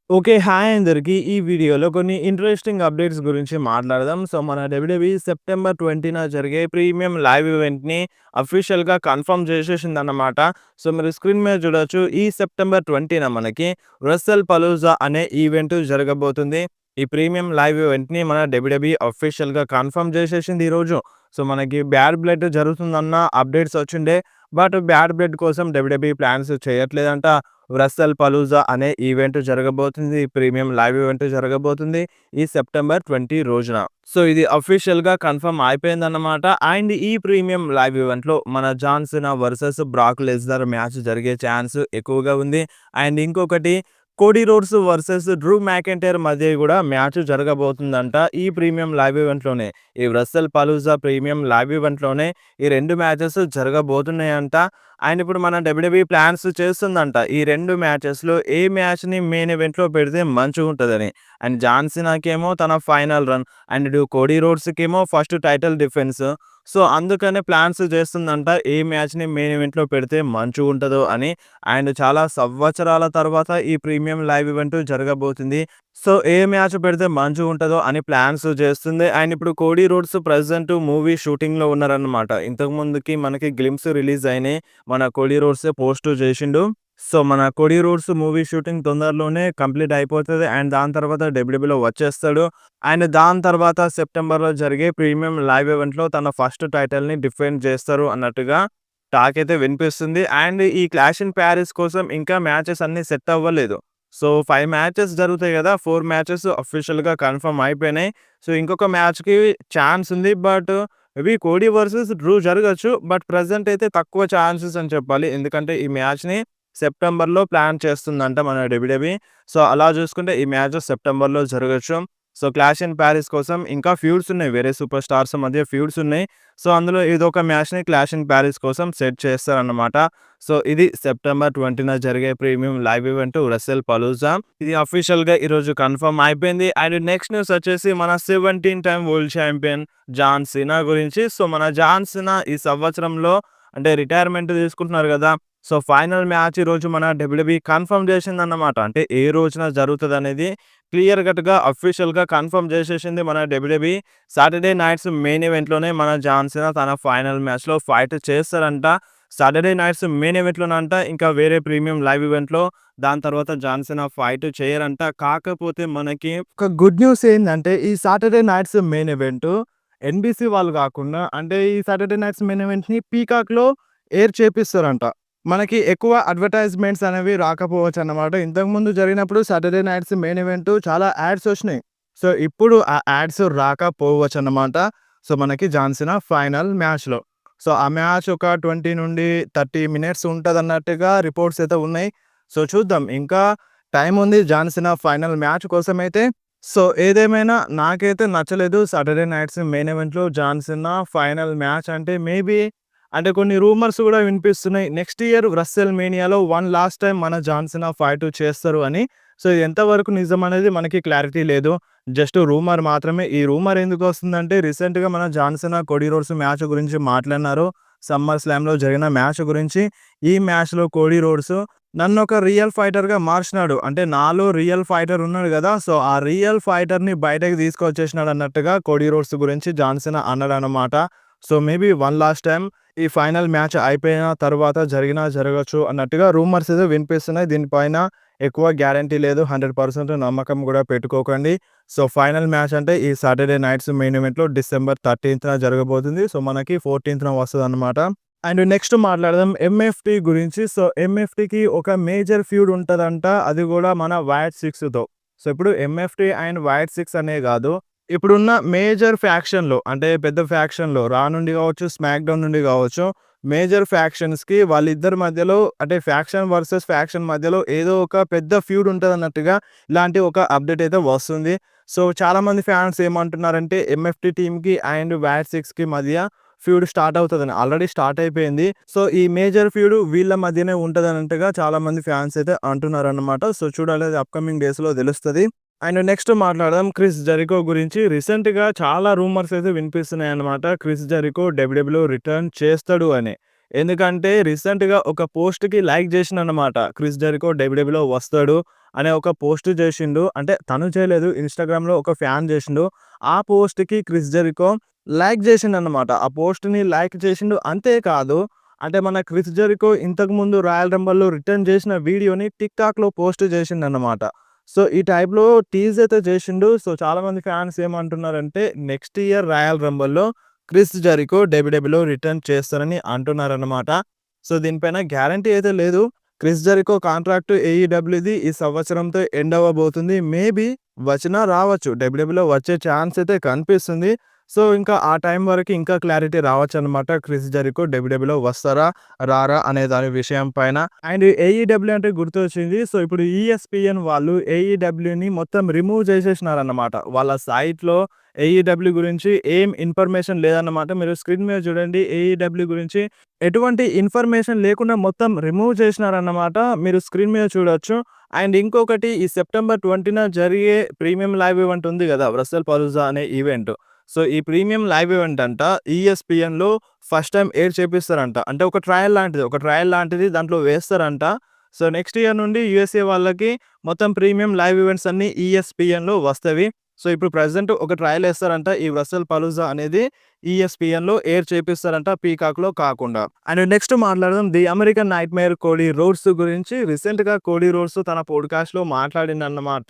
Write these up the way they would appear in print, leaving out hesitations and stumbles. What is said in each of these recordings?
Okay. Hi అందరికి. ఈ వీడియోలో కొన్ని ఇంట్రెస్టింగ్ అప్డేట్స్ గురించి మాట్లాడదాం. సో, మన డబ్ల్యూడబ్ల్యూఈ సెప్టెంబర్ 20న జరిగే ప్రీమియం లైవ్ ఈవెంట్‌ని అఫీషియల్‌గా కన్ఫర్మ్ చేసేసిందన్నమాట. సో, మీరు స్క్రీన్ మీద చూడొచ్చు. ఈ సెప్టెంబర్ 20న మనకి రస్సెల్ పలూజా అనే ఈవెంట్ జరగబోతుంది. ఈ ప్రీమియం లైవ్ ఈవెంట్‌ని మన డబ్ల్యూడబ్ల్యూఈ అఫీషియల్‌గా కన్ఫర్మ్ చేసేసింది ఈరోజు. సో, మనకి బ్యాడ్ బ్లడ్ జరుగుతుందన్న అప్డేట్స్ వచ్చిండే. బట్ బ్యాడ్ బ్లడ్ కోసం డబ్ల్యూడబ్ల్యూఈ ప్లాన్స్ చేయట్లేదంట. రస్సెల్ పలూజా అనే ఈవెంట్ జరగబోతుంది. ప్రీమియం లైవ్ ఈవెంట్ జరగబోతుంది ఈ సెప్టెంబర్ 20 రోజున. సో, ఇది అఫీషియల్‌గా కన్ఫర్మ్ అయిపోయిందన్నమాట. అండ్ ఈ ప్రీమియం లైవ్ ఈవెంట్‌లో మన John Cena versus Brock Lesnar match జరిగే ఛాన్స్ ఎక్కువగా ఉంది. అండ్ ఇంకొకటి Cody Rhodes versus Drew McIntyre మధ్య కూడా మ్యాచ్ జరగబోతుందంట. ఈ ప్రీమియం లైవ్ ఈవెంట్‌లోనే. ఈ రస్సెల్ పలూజా ప్రీమియం లైవ్ ఈవెంట్‌లోనే ఈ 2 మ్యాచెస్ జరగబోతున్నాయంట. అండ్ ఇప్పుడు మన డబ్ల్యూడబ్ల్యూఈ ప్లాన్స్ చేస్తుందంట. ఈ 2 మ్యాచెస్‌లో ఏ మ్యాచ్‌ని మెయిన్ ఈవెంట్‌లో పెడితే మంచిగుంటదని. అండ్ జాన్ సీనాకేమో తన ఫైనల్ రన్. అండ్ ఇటు కోడీ రోడ్స్‌కేమో ఫస్ట్ టైటిల్ డిఫెన్స్. సో, అందుకనే ప్లాన్స్ చేస్తుందంట. ఏ మ్యాచ్‌ని మెయిన్ ఈవెంట్‌లో పెడితే మంచిగుంటదో అని. అండ్ చాలా సంవత్సరాల తర్వాత ఈ ప్రీమియం లైవ్ ఈవెంట్ జరగబోతుంది. సో, ఏ మ్యాచ్ పెడితే మంచిగుంటదో అని ప్లాన్స్ చేస్తుంది. అండ్ ఇప్పుడు కోడీ రోడ్స్ ప్రెజెంట్ మూవీ షూటింగ్‌లో ఉన్నారన్నమాట. ఇంతకు ముందుకి మనకి గ్లింప్స్ రిలీజ్ అయినాయి. మన కోడీ రోడ్సే పోస్ట్ చేసిండు. సో, మన కోడీ రోడ్స్ మూవీ షూటింగ్ తొందరలోనే కంప్లీట్ అయిపోతది. అండ్ దాని తర్వాత డబ్ల్యూడబ్ల్యూఈలో వచ్చేస్తాడు. అండ్ దాని తర్వాత సెప్టెంబర్‌లో జరిగే ప్రీమియం లైవ్ ఈవెంట్‌లో తన ఫస్ట్ టైటిల్‌ని డిఫెండ్ చేస్తారు అన్నట్టుగా టాక్ అయితే వినిపిస్తుంది. అండ్ ఈ క్లాష్ ఇన్ పారిస్ కోసం ఇంకా మ్యాచెస్ అన్నీ సెట్ అవ్వలేదు. సో, 5 మ్యాచెస్ జరుగుతాయి కదా! 4 మ్యాచెస్ అఫీషియల్‌గా కన్ఫర్మ్ అయిపోయినాయి. సో, ఇంకొక మ్యాచ్‌కి ఛాన్స్ ఉంది. But maybe Cody versus Drew జరగొచ్చు. బట్ ప్రెజెంట్ అయితే తక్కువ ఛాన్సెస్ అని చెప్పాలి. ఎందుకంటే ఈ మ్యాచ్‌ని సెప్టెంబర్‌లో ప్లాన్ చేస్తుందంట మన డబ్ల్యూడబ్ల్యూఈ. సో, అలా చూసుకుంటే ఈ మ్యాచ్ సెప్టెంబర్‌లో జరగొచ్చు. సో, క్లాష్ ఇన్ పారిస్ కోసం ఇంకా ఫ్యూడ్స్ ఉన్నాయి. వేరే సూపర్ స్టార్స్ మధ్య ఫ్యూడ్స్ ఉన్నాయి. సో, అందులో ఇదొక మ్యాచ్‌ని క్లాష్ ఇన్ పారిస్ కోసం సెట్ చేస్తారన్నమాట. సో, ఇది సెప్టెంబర్ 20న జరిగే ప్రీమియం లైవ్ ఈవెంట్ రస్సెల్ పలూజా. ఇది అఫీషియల్‌గా ఈరోజు కన్ఫర్మ్ అయిపోయింది. అండ్ నెక్స్ట్ న్యూస్ వచ్చేసి మన 17 time world champion John Cena గురించి. సో, మన జాన్ సీనా ఈ సంవత్సరంలో అంటే రిటైర్మెంట్ తీసుకుంటున్నారు కదా! సో, ఫైనల్ మ్యాచ్ ఈరోజు మన డబ్ల్యూడబ్ల్యూఈ కన్ఫర్మ్ చేసిందన్నమాట. అంటే ఏ రోజున జరుగుతదనేది క్లియర్ కట్‌గా అఫీషియల్‌గా కన్ఫర్మ్ చేసేసింది మన డబ్ల్యూడబ్ల్యూఈ. సాటర్‌డే నైట్స్ మెయిన్ ఈవెంట్‌లోనే మన జాన్ సీనా తన ఫైనల్ మ్యాచ్‌లో ఫైట్ చేస్తారంట. సాటర్‌డే నైట్స్ మెయిన్ ఈవెంట్‌లోనంట. ఇంకా వేరే ప్రీమియం లైవ్ ఈవెంట్‌లో దాని తర్వాత జాన్ సీనా ఫైట్ చేయరంట. కాకపోతే మనకి ఒక గుడ్ న్యూస్ ఏందంటే ఈ Saturday night's main event NBC వాళ్ళు కాకుండా అంటే ఈ సాటర్‌డే నైట్స్ మెయిన్ ఈవెంట్‌ని పీకాక్‌లో ఎయిర్ చేపిస్తారంట. మనకి ఎక్కువ అడ్వర్టైజ్‌మెంట్స్ అనేవి రాకపోవచ్చన్నమాట. ఇంతకుముందు జరిగినప్పుడు సాటర్‌డే నైట్స్ మెయిన్ ఈవెంట్ చాలా యాడ్స్ వచ్చినాయి. సో, ఇప్పుడు ఆ యాడ్స్ రాకపోవచ్చన్నమాట. సో, మనకి జాన్ సీనా ఫైనల్ మ్యాచ్‌లో. సో, ఆ మ్యాచ్ ఒక 20 నుండి 30 మినిట్స్ ఉంటదన్నట్టుగా రిపోర్ట్స్ అయితే ఉన్నాయి. సో, చూద్దాం. ఇంకా టైమ్ ఉంది జాన్ సీనా ఫైనల్ మ్యాచ్ కోసమైతే. సో, ఏదేమైనా నాకైతే నచ్చలేదు సాటర్‌డే నైట్స్ మెయిన్ ఈవెంట్‌లో జాన్ సీనా ఫైనల్ మ్యాచ్ అంటే మేబీ అంటే కొన్ని రూమర్స్ గూడా వినిపిస్తున్నాయి. నెక్స్ట్ ఇయర్ రస్సెల్ మేనియాలో వన్ లాస్ట్ టైమ్ మన జాన్ సీనా ఫైట్ చేస్తారు అని. సో, ఇది ఎంతవరకు నిజమనేది మనకి క్లారిటీ లేదు. జస్ట్ రూమర్ మాత్రమే. ఈ రూమర్ ఎందుకొస్తుందంటే రీసెంట్‌గా మన John Cena, Cody Rhodes match గురించి మాట్లాడినారు. సమ్మర్ స్లామ్‌లో జరిగిన మ్యాచ్ గురించి. ఈ మ్యాచ్‌లో కోడీ రోడ్స్ నన్నొక రియల్ ఫైటర్‌గా మార్చినాడు. అంటే నాలో రియల్ ఫైటర్ ఉన్నాడు గదా! సో, ఆ రియల్ ఫైటర్‌ని బయటకి తీసుకొచ్చేసినాడన్నట్టుగా కోడీ రోడ్స్ గురించి జాన్ సీనా అన్నాడన్నమాట. So, maybe one last time ఈ ఫైనల్ మ్యాచ్ అయిపోయిన తర్వాత జరిగినా జరగొచ్చు అన్నట్టుగా రూమర్స్ అయితే వినిపిస్తున్నాయి. దీనిపైన ఎక్కువ గ్యారంటీ లేదు. 100% నమ్మకం గూడా పెట్టుకోకండి. సో, ఫైనల్ మ్యాచ్ అంటే ఈ సాటర్‌డే నైట్స్ మెయిన్ ఈవెంట్‌లో డిసెంబర్ 13న జరగబోతుంది. సో, మనకి 14న వస్తదన్నమాట. అండ్ నెక్స్ట్ మాట్లాడదాం ఎంఎఫ్‌టి గురించి. సో, ఎంఎఫ్‌టికి ఒక మేజర్ ఫ్యూడ్ ఉంటదంట. అది గూడా మన వైట్ 6తో. సో, ఇప్పుడు ఎంఎఫ్‌టి అండ్ వైట్ 6 అనే గాదు. ఇప్పుడున్న మేజర్ ఫ్యాక్షన్‌లో అంటే పెద్ద ఫ్యాక్షన్‌లో రా నుండి గావచ్చు, స్మాక్ డౌన్ నుండి గావచ్చు, మేజర్ ఫ్యాక్షన్స్‌కి వాళ్ళిద్దరి మధ్యలో అంటే ఫ్యాక్షన్ వర్సెస్ ఫ్యాక్షన్ మధ్యలో ఏదో ఒక పెద్ద ఫ్యూడ్ ఉంటదన్నట్టుగా ఇలాంటి ఒక అప్డేట్ అయితే వస్తుంది. సో, చాలామంది ఫ్యాన్స్ ఏమంటున్నారంటే ఎంఎఫ్‌టి టీమ్‌కి అండ్ వైట్ 6కి మధ్య ఫ్యూడ్ స్టార్ట్ అవుతదని. ఆల్రెడీ స్టార్ట్ అయిపోయింది. సో, ఈ మేజర్ ఫ్యూడ్ వీళ్ళ మధ్యనే ఉంటదన్నట్టుగా చాలామంది ఫ్యాన్స్ అయితే అంటున్నారన్నమాట. సో, చూడాలి అది అప్‌కమింగ్ డేస్‌లో తెలుస్తది. అండ్ నెక్స్ట్ మాట్లాడదాం క్రిస్ జెరికో గురించి. రీసెంట్‌గా చాలా రూమర్స్ అయితే వినిపిస్తున్నాయన్నమాట. క్రిస్ జెరికో డబ్ల్యూడబ్ల్యూఈలో రిటర్న్ చేస్తాడు అని. ఎందుకంటే రీసెంట్‌గా ఒక పోస్ట్‌కి లైక్ చేసిండన్నమాట. క్రిస్ జెరికో డబ్ల్యూడబ్ల్యూలో వస్తాడు అనే ఒక పోస్ట్ చేసిండు. అంటే తను చేయలేదు. ఇన్‌స్టాగ్రామ్‌లో ఒక ఫ్యాన్ చేసిండు. ఆ పోస్ట్‌కి క్రిస్ జెరికో లైక్ చేసిండన్నమాట. ఆ పోస్ట్‌ని లైక్ చేసిండు. అంతే కాదు, అంటే మన క్రిస్ జెరికో ఇంతకుముందు రాయల్ రంబల్‌లో రిటర్న్ చేసిన వీడియోని టిక్‌టాక్‌లో పోస్ట్ చేసిండన్నమాట. సో, ఈ టైప్‌లో టీజ్ అయితే చేసిండు. సో, చాలామంది ఫ్యాన్స్ ఏమంటున్నారంటే నెక్స్ట్ ఇయర్ రాయల్ రంబల్‌లో క్రిస్ జెరికో డబ్ల్యూడబ్ల్యూలో రిటర్న్ చేస్తారని అంటున్నారన్నమాట. సో, దీనిపైన గ్యారంటీ అయితే లేదు. క్రిస్ జెరికో కాంట్రాక్ట్ ఏఈడబ్ల్యూది ఈ సంవత్సరంతో ఎండ్ అవ్వబోతుంది. మేబీ వచ్చినా రావచ్చు. డబ్ల్యూడబ్ల్యూలో వచ్చే ఛాన్స్ అయితే కనిపిస్తుంది. సో, ఇంకా ఆ టైం వరకు ఇంకా క్లారిటీ రావచ్చనమాట. క్రిస్ జెరికో డబ్ల్యూడబ్ల్యూలో వస్తారా? రారా? అనే దాని విషయం పైన. అండ్ ఏఈడబ్ల్యూ అంటే గుర్తొచ్చింది. సో, ఇప్పుడు ఈఎస్పీఎన్ వాళ్ళు ఏఈడబ్ల్యూని మొత్తం రిమూవ్ చేసేసినారన్నమాట. వాళ్ళ సైట్‌లో ఏఈడబ్ల్యూ గురించి ఏం ఇన్ఫర్మేషన్ లేదన్నమాట. మీరు స్క్రీన్ మీద చూడండి. ఏఈడబ్ల్యూ గురించి ఎటువంటి ఇన్ఫర్మేషన్ లేకుండా మొత్తం రిమూవ్ చేసినారన్నమాట. మీరు స్క్రీన్ మీద చూడొచ్చు. అండ్ ఇంకొకటి ఈ సెప్టెంబర్ 20న జరిగే ప్రీమియం లైవ్ ఈవెంట్ ఉంది గదా! రస్సెల్ పలూజా అనే ఈవెంట్. సో, ఈ ప్రీమియం లైవ్ ఈవెంట్ అంట ఈఎస్పీఎన్‌లో ఫస్ట్ టైమ్ ఎయిర్ చేపిస్తారంట. అంటే ఒక ట్రయల్ లాంటిది దాంట్లో వేస్తారంట. సో, నెక్స్ట్ ఇయర్ నుండి యూఎస్ఏ వాళ్ళకి మొత్తం ప్రీమియం లైవ్ ఈవెంట్స్ అన్నీ ఈఎస్పీఎన్‌లో వస్తవి. సో, ఇప్పుడు ప్రెజెంట్ ఒక ట్రయల్ ఏస్తారంట. ఈ రస్సెల్ పలూజా అనేది ఈఎస్పీఎన్‌లో ఎయిర్ చేపిస్తారంట పీకాక్‌లో కాకుండా. అండ్ నెక్స్ట్ మాట్లాడదాం the American nightmare Cody Rhodes గురించి. రీసెంట్‌గా కోడీ రోడ్స్ తన పాడ్‌కాస్ట్‌లో మాట్లాడిండన్నమాట.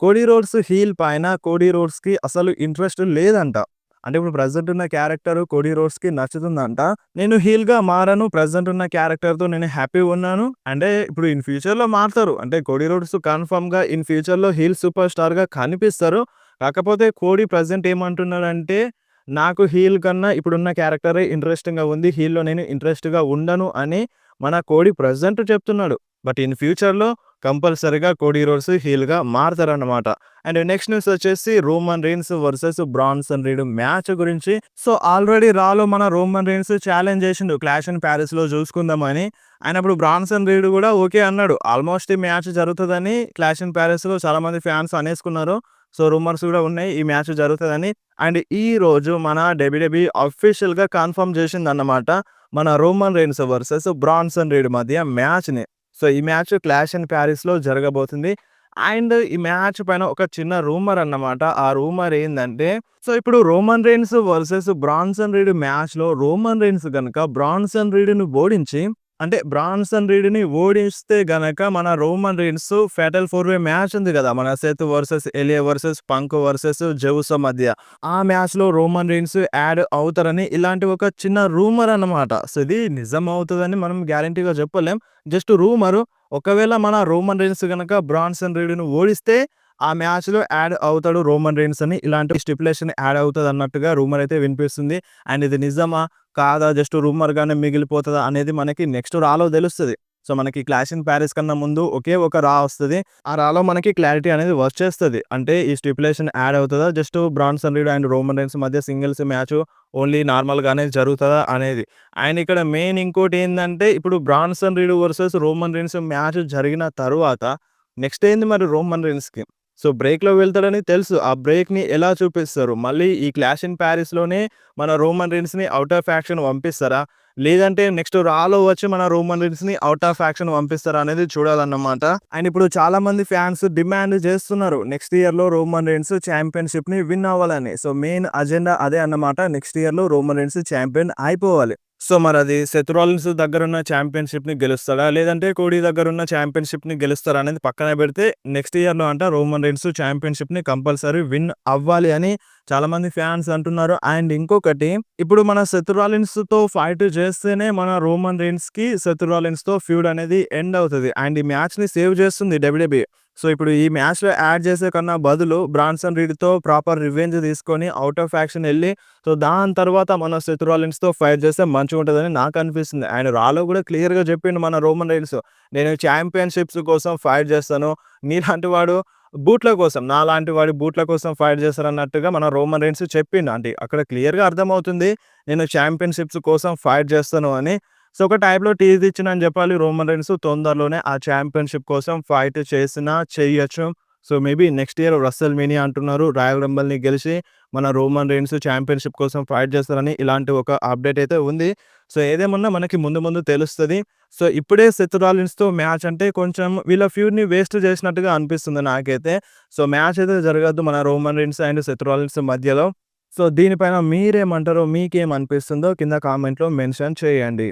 కోడీ రోడ్స్ హీల్ పైన కోడీ రోడ్స్‌కి అసలు ఇంట్రెస్ట్ లేదంట. అంటే ఇప్పుడు ప్రెజెంట్ ఉన్న క్యారెక్టర్ కోడీ రోడ్స్‌కి నచ్చుతుందంట. నేను హీల్‌గా మారను. ప్రెజెంట్ ఉన్న క్యారెక్టర్‌తో నేను హ్యాపీగున్నాను. అంటే ఇప్పుడు ఇన్ ఫ్యూచర్‌లో మారుతారు. అంటే కోడీ రోడ్స్ కన్ఫర్మ్‌గా ఇన్ ఫ్యూచర్‌లో హీల్ సూపర్ స్టార్‌గా కనిపిస్తారు. కాకపోతే కోడీ ప్రెజెంట్ ఏమంటున్నాడంటే, నాకు హీల్ కన్నా ఇప్పుడున్న క్యారెక్టరే ఇంట్రెస్టింగ్‌గా ఉంది. హీల్‌లో నేను ఇంట్రెస్ట్‌గా ఉండను అని మన కోడీ ప్రెజెంట్ చెప్తున్నాడు. బట్ ఇన్ ఫ్యూచర్‌లో కంపల్సరీగా కోడీ రోడ్స్ హీల్‌గా మారతారన్నమాట. అండ్ నెక్స్ట్ న్యూస్ వచ్చేసి Roman Reigns versus Bronson Reed match గురించి. సో, ఆల్రెడీ రాలో మన రోమన్ రీన్స్ ఛాలెంజ్ చేసిండు క్లాష్ ఇన్ పారిస్‌లో చూసుకుందామని. అయినప్పుడు బ్రాన్సన్ రీడ్ కూడా ఓకే అన్నాడు. ఆల్మోస్ట్ ఈ మ్యాచ్ జరుగుతదని క్లాష్ ఇన్ పారిస్‌లో చాలామంది ఫ్యాన్స్ అనేసుకున్నారు. సో, రూమర్స్ కూడా ఉన్నాయి ఈ మ్యాచ్ జరుగుతదని. అండ్ ఈ రోజు మన డబ్ల్యూడబ్ల్యూఈ అఫీషియల్‌గా కన్ఫర్మ్ చేసిందన్నమాట. మన Roman Reigns versus Bronson Reed మధ్య మ్యాచ్‌ని. సో, ఈ మ్యాచ్ క్లాష్ ఇన్ పారిస్‌లో జరగబోతుంది. అండ్ ఈ మ్యాచ్ పైన ఒక చిన్న రూమర్ అన్నమాట. ఆ రూమర్ ఏందంటే, సో, ఇప్పుడు Roman Reigns versus Bronson Reed మ్యాచ్‌లో రోమన్ రీన్స్ గనుక బ్రాన్సన్ రీడ్‌ని ఓడించి, అంటే బ్రాన్సన్ రీడ్‌ని ఓడిస్తే గనక మన Roman Reigns fatal 4 way match ఉంది గదా! మన సెత్ వర్సెస్ ఎలియా వర్సెస్ పంక్ వర్సెస్ జెవుసో మధ్య. ఆ మ్యాచ్‌లో రోమన్ రీన్స్ యాడ్ అవుతారని ఇలాంటి ఒక చిన్న రూమర్ అన్నమాట. సో, ఇది నిజం అవుతదని మనం గ్యారంటీగా చెప్పలేం. Just rumour. ఒకవేళ మన రోమన్ రీన్స్ గనక బ్రాన్సన్ రీడ్‌ని ఓడిస్తే ఆ మ్యాచ్‌లో యాడ్ అవుతాడు రోమన్ రీన్స్ అని ఇలాంటి స్టిపులేషన్ యాడ్ అవుతదన్నట్టుగా రూమర్ అయితే వినిపిస్తుంది. అండ్ ఇది నిజమా? కాదా? జస్ట్ రూమర్‌గానే మిగిలిపోతదా? అనేది మనకి నెక్స్ట్ రాలో తెలుస్తది. సో, మనకి క్లాష్ ఇన్ పారిస్ కన్నా ముందు ఒకే ఒక రా వస్తది. ఆ రాలో మనకి క్లారిటీ అనేది వచ్చేస్తది. అంటే ఈ స్టిపులేషన్ యాడ్ అవుతదా? Just Bronson Reed and Roman Reigns మధ్య సింగిల్స్ మ్యాచ్ ఓన్లీ నార్మల్‌గానే జరుగుతదా అనేది. అండ్ ఇక్కడ మెయిన్ ఇంకోటేందంటే ఇప్పుడు Bronson Reed versus Roman Reigns match జరిగిన తరువాత నెక్స్ట్ ఏంది మరి రోమన్ రీన్స్‌కి? సో, బ్రేక్‌లో వెళ్తాడని తెలుసు. ఆ బ్రేక్‌ని ఎలా చూపిస్తారు? మళ్ళీ ఈ క్లాష్ ఇన్ పారిస్‌లోనే మన రోమన్ రీన్స్‌ని ఔట్ ఆఫ్ యాక్షన్ పంపిస్తారా? లేదంటే నెక్స్ట్ రాలో వచ్చి మన రోమన్ రీన్స్‌ని ఔట్ ఆఫ్ యాక్షన్ పంపిస్తారా అనేది చూడాలన్నమాట. అండ్ ఇప్పుడు చాలామంది ఫ్యాన్స్ డిమాండ్ చేస్తున్నారు. నెక్స్ట్ ఇయర్‌లో రోమన్ రీన్స్ ఛాంపియన్‌షిప్‌ని విన్ అవ్వాలని. సో, మెయిన్ అజెండా అదే అన్నమాట. నెక్స్ట్ ఇయర్‌లో రోమన్ రీన్స్ ఛాంపియన్ అయిపోవాలి. సో, మరది సెత్ రాలిన్స్ దగ్గరున్న ఛాంపియన్‌షిప్‌ని గెలుస్తాడా? లేదంటే కోడీ దగ్గరున్న ఛాంపియన్‌షిప్‌ని గెలుస్తారా? అనేది పక్కన పెడితే నెక్స్ట్ ఇయర్‌లో అంట రోమన్ రీన్స్ ఛాంపియన్‌షిప్‌ని కంపల్సరీ విన్ అవ్వాలి అని చాలామంది ఫ్యాన్స్ అంటున్నారు. అండ్ ఇంకొకటి ఇప్పుడు మన సెత్ రాలిన్స్‌తో ఫైట్ చేస్తేనే మన రోమన్ రీన్స్‌కి సెత్ రాలిన్స్‌తో ఫ్యూడ్ అనేది ఎండ్ అవుతది. అండ్ ఈ మ్యాచ్‌ని సేవ్ చేస్తుంది డబ్ల్యూడబ్ల్యూఈ. సో, ఇప్పుడు ఈ మ్యాచ్‌లో యాడ్ చేసే కన్నా బదులు బ్రాన్సన్ రీడ్‌తో ప్రాపర్ రివెంజ్ తీసుకొని ఔట్ ఆఫ్ యాక్షన్ ఎళ్లి సో, దాని తర్వాత మన సెత్ రాలిన్స్‌తో ఫైట్ చేస్తే మంచిగుంటదని నాకనిపిస్తుంది. ఆయన రాలో కూడా క్లియర్‌గా చెప్పిండు మన రోమన్ రీన్స్. నేను ఛాంపియన్‌షిప్స్ కోసం ఫైట్ చేస్తాను. నీలాంటి వాడు బూట్ల కోసం, నాలాంటి వాడి బూట్ల కోసం ఫైట్ చేస్తారన్నట్టుగా మన రోమన్ రీన్స్ చెప్పిండు. అంటే అక్కడ క్లియర్‌గా అర్థమవుతుంది. నేను ఛాంపియన్‌షిప్స్ కోసం ఫైట్ చేస్తాను అని. సో, ఒక టైప్‌లో టీజ్ ఇచ్చిండని చెప్పాలి రోమన్ రీన్స్. తొందరలోనే ఆ ఛాంపియన్‌షిప్ కోసం ఫైట్ చేసినా చెయ్యొచ్చు. So, maybe next year Russell mania అంటున్నారు. రాయల్ రంబల్‌ని గెలిచి మన రోమన్ రీన్స్ ఛాంపియన్‌షిప్ కోసం ఫైట్ చేస్తారని ఇలాంటి ఒక అప్డేట్ అయితే ఉంది. సో, ఏదేమన్నా మనకి ముందు ముందు తెలుస్తది. సో, ఇప్పుడే సెత్ రాలిన్స్‌తో మ్యాచ్ అంటే కొంచెం వీళ్ళ ఫ్యూడ్‌ని వేస్ట్ చేసినట్టుగా అనిపిస్తుంది నాకైతే. సో, మ్యాచ్ అయితే జరగద్దు మన Roman Reigns and Seth Rollins మధ్యలో. సో, దీనిపైన మీరేమంటారో మీకేమనిపిస్తుందో కింద కామెంట్‌లో మెన్షన్ చేయండి.